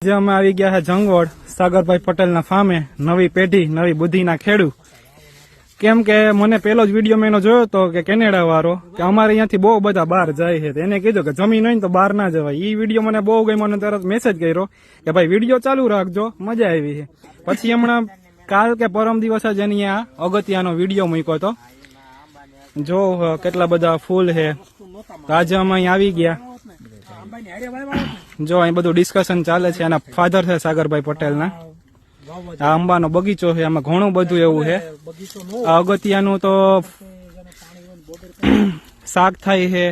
આજે અમે આવી ગયા છે જંગવડ સાગરભાઈ પટેલના ફામે. નવી પેઢી નવી બુદ્ધિના ખેડૂત. કેમ કે મને પેલો જ વિડીયો મેં એનો જોયો હતો કે કેનેડા વાળો કે અમારે અહીંયાથી બહુ બધા બહાર જાય છે. એને કીધું કે જમીન હોય ને તો બહાર ના જવાય. એ વિડીયો મને બહુ ગમ્યો અને તરત મેસેજ કર્યો કે ભાઈ વિડીયો ચાલુ રાખજો, મજા આવી છે. પછી હમણાં કાલ કે પરમ દિવસ જ એની આ અગત્યનો વિડીયો મૂક્યો હતો. જો કેટલા બધા ફૂલ છે. આજે અમે અહીં આવી ગયા. જો અહીં બધું ડિસ્કશન ચાલે છે. એના ફાધર છે સાગરભાઈ પટેલના. આ અંબાનો બગીચો છે. આમાં ઘણું બધું એવું છે. આ અગત્યાનું તો શાક થાય છે,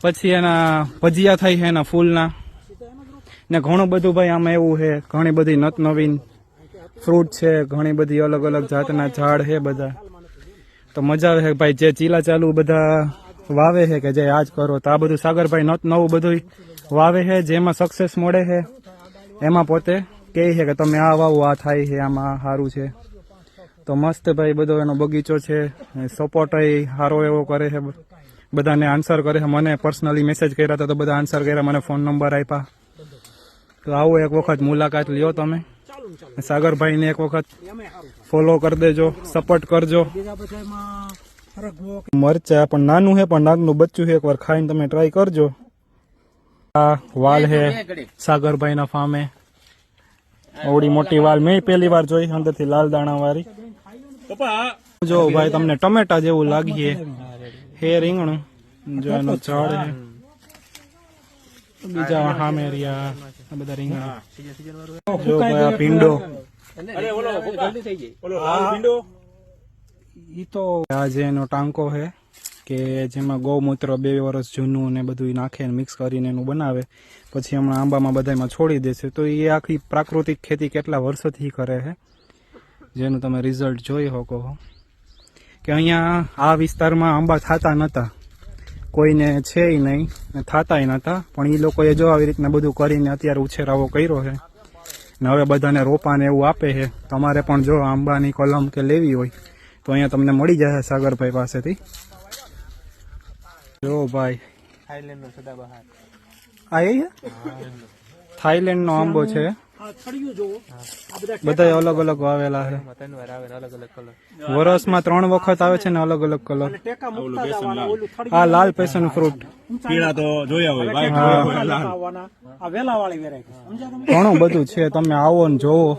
પછી એના ભજીયા થાય છે એના ફૂલના, ને ઘણું બધું ભાઈ આમાં એવું છે. ઘણી બધી નત નવીન ફ્રૂટ છે, ઘણી બધી અલગ અલગ જાતના ઝાડ છે બધા. તો મજા આવે છે ભાઈ. જે ચીલા ચાલુ બધા વાવે છે કે જે આજ કરો, તો આ બધું સાગરભાઈ નત નવું બધું વાવે છે. જેમાં સક્સેસ મળે છે એમાં પોતે કહે છે કે તમે આ વાવો, આ થાય છે, આમાં સારું છે. તો મસ્ત ભાઈ બધો એનો બગીચો છે. સપોર્ટ સારો એવો કરે છે, બધાને આન્સર કરે છે. મને પર્સનલી મેસેજ કર્યા હતા તો બધા આન્સર કર્યા, મને ફોન નંબર આપ્યા. તો આવો એક વખત મુલાકાત લ્યો તમે. સાગરભાઈને એક વખત ફોલો કરી દેજો, સપોર્ટ કરજો. મરચા પણ નાનું છે, પણ નાગનું બચ્ચું છે. એકવાર ખાઈને તમે ટ્રાય કરજો. આ વાલ છે સાગરભાઈ ના ફામે. ઓડી મોટી વાલ મેં પહેલી વાર જોઈ, અંદરથી લાલ દાણા વાળી. જો ભાઈ તમને ટમેટા જેવું લાગીએ. હે રીંગણું જો એનું ઝાડ છે. બીજા સામે રહ્યા આ બધા રીંગણા. જો ભાઈ આ ભીંડો. આ જે એનો ટાંકો છે કે જેમાં ગૌમૂત્ર 2 વર્ષ જૂનું ને બધું નાખે મિક્સ કરીને એનું બનાવે. પછી હમણાં આંબામાં બધામાં છોડી દે છે. તો એ આખી પ્રાકૃતિક ખેતી કેટલા વર્ષોથી કરે છે, જેનું તમે રિઝલ્ટ જોઈ શકો છો. કે અહીંયા આ વિસ્તારમાં આંબા થતા નહોતા, કોઈને છે નહીં ને થતાય નહોતા. પણ એ લોકોએ જો આવી રીતના બધું કરીને અત્યારે ઉછેરાવો કર્યો છે ને હવે બધાને રોપાને એવું આપે છે. તમારે પણ જો આંબાની કલમ કે લેવી હોય તો અહીંયા તમને મળી જશે સાગરભાઈ પાસેથી. જો ભાઈ થાઈલેન્ડ નો આંબો છે. બધા અલગ અલગ વાવેલા છે. વર્ષમાં 3 વખત આવે છે ને અલગ અલગ કલર. આ લાલ પેશન ફ્રૂટ ઘણું બધું છે. તમે આવો ને જોવો.